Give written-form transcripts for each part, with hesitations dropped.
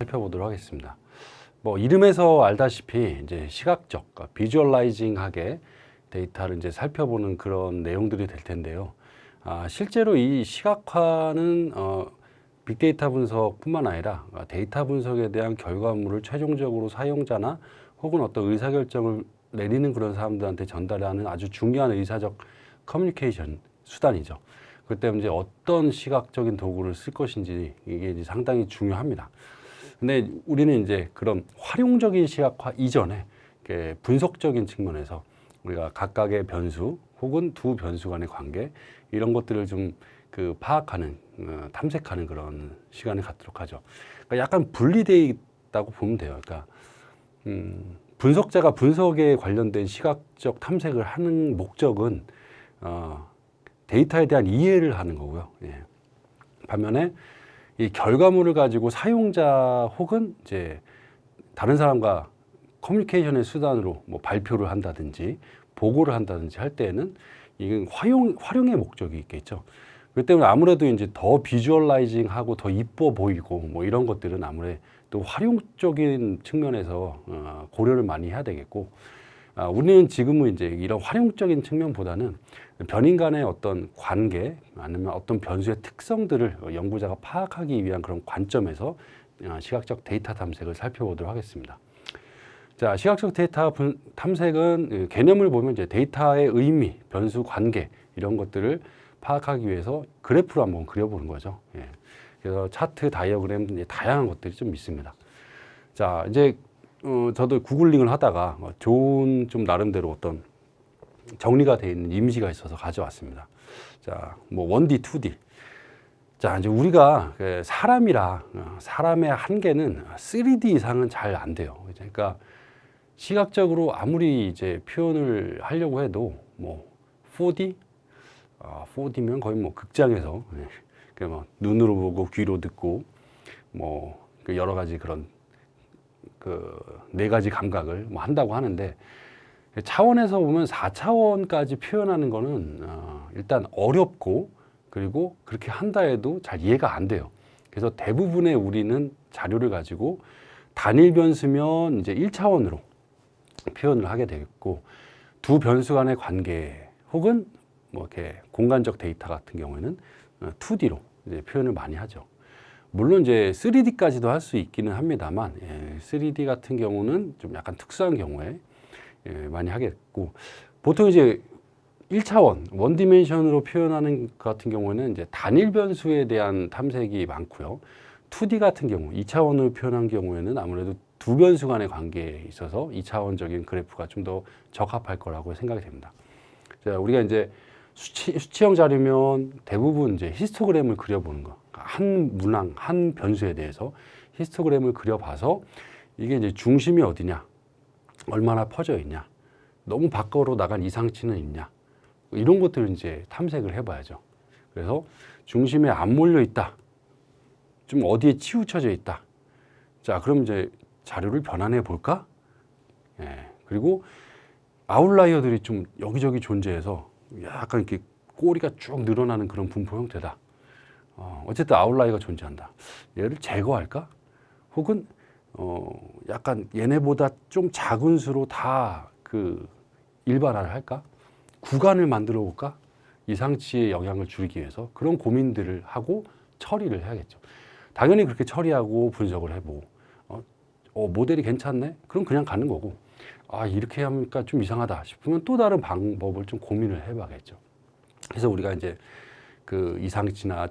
살펴보도록 하겠습니다. 뭐 이름에서 알다시피 이제 시각적, 비주얼라이징하게 데이터를 이제 살펴보는 그런 내용들이 될 텐데요. 실제로 이 시각화는 빅데이터 분석뿐만 아니라 데이터 분석에 대한 결과물을 최종적으로 사용자나 혹은 어떤 의사결정을 내리는 그런 사람들한테 전달하는 아주 중요한 의사적 커뮤니케이션 수단이죠. 그렇기 때문에 이제 어떤 시각적인 도구를 쓸 것인지 이게 이제 상당히 중요합니다. 근데 우리는 이제 그런 활용적인 시각화 이전에 분석적인 측면에서 우리가 각각의 변수 혹은 두 변수 간의 관계 이런 것들을 좀 파악하는, 탐색하는 그런 시간을 갖도록 하죠. 그러니까 약간 분리되어 있다고 보면 돼요. 그러니까 분석자가 분석에 관련된 시각적 탐색을 하는 목적은 데이터에 대한 이해를 하는 거고요. 예. 반면에 이 결과물을 가지고 사용자 혹은 이제 다른 사람과 커뮤니케이션의 수단으로 뭐 발표를 한다든지 보고를 한다든지 할 때에는 이건 활용의 목적이 있겠죠. 그렇기 때문에 아무래도 이제 더 비주얼라이징하고 더 이뻐 보이고 뭐 이런 것들은 아무래도 활용적인 측면에서 고려를 많이 해야 되겠고, 우리는 지금은 이제 이런 활용적인 측면보다는 변인 간의 어떤 관계 아니면 어떤 변수의 특성들을 연구자가 파악하기 위한 그런 관점에서 시각적 데이터 탐색을 살펴보도록 하겠습니다. 자, 시각적 데이터 탐색은 개념을 보면 이제 데이터의 의미, 변수, 관계 이런 것들을 파악하기 위해서 그래프로 한번 그려보는 거죠. 예. 그래서 차트, 다이어그램 다양한 것들이 좀 있습니다. 자, 이제 저도 구글링을 하다가 좋은 좀 나름대로 어떤 정리가 되어 있는 이미지가 있어서 가져왔습니다. 자, 뭐 1D, 2D. 자, 이제 우리가 사람이라 사람의 한계는 3D 이상은 잘 안 돼요. 그러니까 시각적으로 아무리 이제 표현을 하려고 해도 뭐 4D, 4D면 거의 뭐 극장에서 뭐 눈으로 보고 귀로 듣고 뭐 여러 가지 그런 네 가지 감각을 뭐 한다고 하는데, 차원에서 보면 4차원까지 표현하는 거는 일단 어렵고, 그리고 그렇게 한다 해도 잘 이해가 안 돼요. 그래서 대부분의 우리는 자료를 가지고 단일 변수면 이제 1차원으로 표현을 하게 되겠고, 두 변수 간의 관계 혹은 뭐 이렇게 공간적 데이터 같은 경우에는 2D로 이제 표현을 많이 하죠. 물론 이제 3D까지도 할 수 있기는 합니다만, 3D 같은 경우는 좀 약간 특수한 경우에 많이 하겠고, 보통 이제 1차원, 원디멘션으로 표현하는 것 같은 경우에는 이제 단일 변수에 대한 탐색이 많고요. 2D 같은 경우, 2차원으로 표현한 경우에는 아무래도 두 변수 간의 관계에 있어서 2차원적인 그래프가 좀 더 적합할 거라고 생각이 됩니다. 자, 우리가 이제 수치형 자료면 대부분 이제 히스토그램을 그려보는 거. 한 문항, 한 변수에 대해서 히스토그램을 그려봐서 이게 이제 중심이 어디냐, 얼마나 퍼져 있냐, 너무 밖으로 나간 이상치는 있냐, 이런 것들을 이제 탐색을 해봐야죠. 그래서 중심에 안 몰려 있다, 좀 어디에 치우쳐져 있다. 자, 그럼 이제 자료를 변환해 볼까? 그리고 아웃라이어들이 좀 여기저기 존재해서 약간 이렇게 꼬리가 쭉 늘어나는 그런 분포 형태다. 어쨌든 아웃라이어가 존재한다. 얘를 제거할까? 혹은 약간 얘네보다 좀 작은 수로 다 일반화를 할까? 구간을 만들어 볼까? 이상치의 영향을 줄이기 위해서 그런 고민들을 하고 처리를 해야겠죠. 당연히 그렇게 처리하고 분석을 해보고, 모델이 괜찮네? 그럼 그냥 가는 거고, 이렇게 하니까 좀 이상하다 싶으면 또 다른 방법을 좀 고민을 해봐야겠죠. 그래서 우리가 이제 이상치나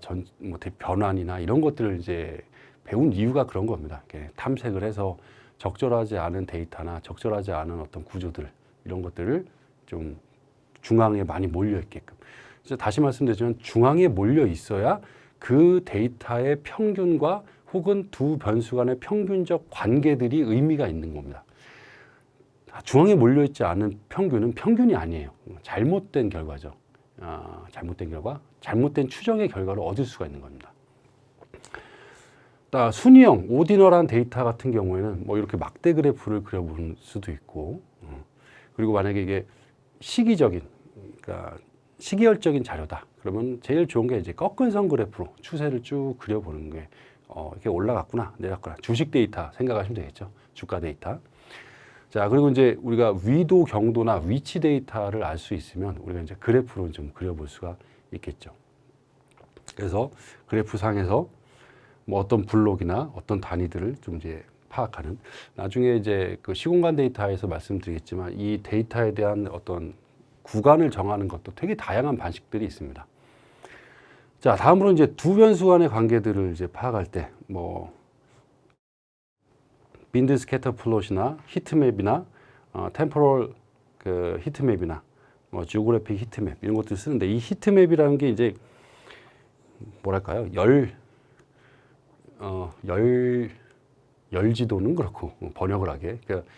변환이나 이런 것들을 이제 배운 이유가 그런 겁니다. 이렇게 탐색을 해서 적절하지 않은 데이터나 적절하지 않은 어떤 구조들, 이런 것들을 좀 중앙에 많이 몰려 있게끔. 그래서 다시 말씀드리지만 중앙에 몰려 있어야 그 데이터의 평균과 혹은 두 변수 간의 평균적 관계들이 의미가 있는 겁니다. 중앙에 몰려 있지 않은 평균은 평균이 아니에요. 잘못된 결과죠. 잘못된 결과, 잘못된 추정의 결과를 얻을 수가 있는 겁니다. 순위형, 오디널한 데이터 같은 경우에는 뭐 이렇게 막대 그래프를 그려볼 수도 있고, 그리고 만약에 이게 시기적인, 그러니까 시기열적인 자료다. 그러면 제일 좋은 게 이제 꺾은 선 그래프로 추세를 쭉 그려보는 게 이렇게 올라갔구나, 내렸구나. 주식 데이터 생각하시면 되겠죠. 주가 데이터. 자, 그리고 이제 우리가 위도, 경도나 위치 데이터를 알 수 있으면 우리가 이제 그래프로 좀 그려볼 수가 있겠죠. 그래서 그래프 상에서 뭐 어떤 블록이나 어떤 단위들을 좀 이제 파악하는, 나중에 이제 그 시공간 데이터에서 말씀드리겠지만 이 데이터에 대한 어떤 구간을 정하는 것도 되게 다양한 방식들이 있습니다. 자, 다음으로 이제 두 변수 간의 관계들을 이제 파악할 때, 뭐 빈드 스캐터 플롯이나 히트맵이나 템포럴 그 히트맵이나 뭐 지오그래픽 히트맵 이런 것들을 쓰는데, 이 히트맵이라는 게 이제 뭐랄까요, 열지도는 그렇고 번역을 하게, 그러니까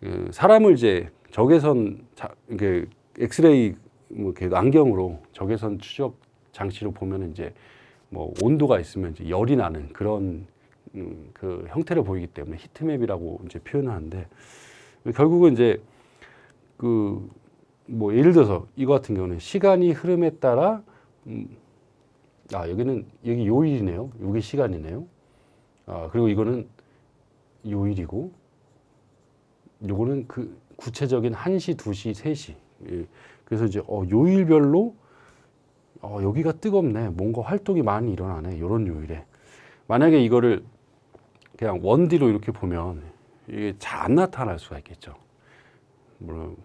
그 사람을 이제 적외선 이게 엑스레이 뭐 이렇게 안경으로 적외선 추적 장치로 보면 이제 뭐 온도가 있으면 이제 열이 나는 그런 그 형태를 보이기 때문에 히트맵이라고 이제 표현하는데, 결국은 이제 그 뭐 예를 들어서 이거 같은 경우는 시간이 흐름에 따라 여기 요일이네요. 이게 시간이네요. 그리고 이거는 요일이고, 요거는 그 구체적인 1시, 2시, 3시. 예. 그래서 이제 요일별로 여기가 뜨겁네, 뭔가 활동이 많이 일어나네, 이런 요일에. 만약에 이거를 그냥 원디로 이렇게 보면 이게 잘 안 나타날 수가 있겠죠. 물론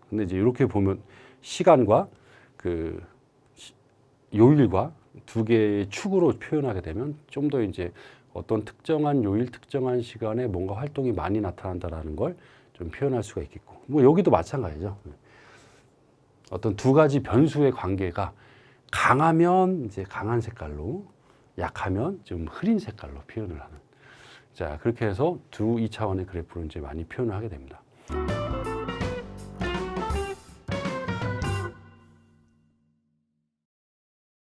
근데 이제 이렇게 보면 시간과 그 요일과 두 개의 축으로 표현하게 되면 좀 더 이제 어떤 특정한 요일, 특정한 시간에 뭔가 활동이 많이 나타난다라는 걸 좀 표현할 수가 있겠고, 뭐 여기도 마찬가지죠. 어떤 두 가지 변수의 관계가 강하면 이제 강한 색깔로, 약하면 좀 흐린 색깔로 표현을 하는. 자, 그렇게 해서 두 2차원의 그래프를 이제 많이 표현을 하게 됩니다.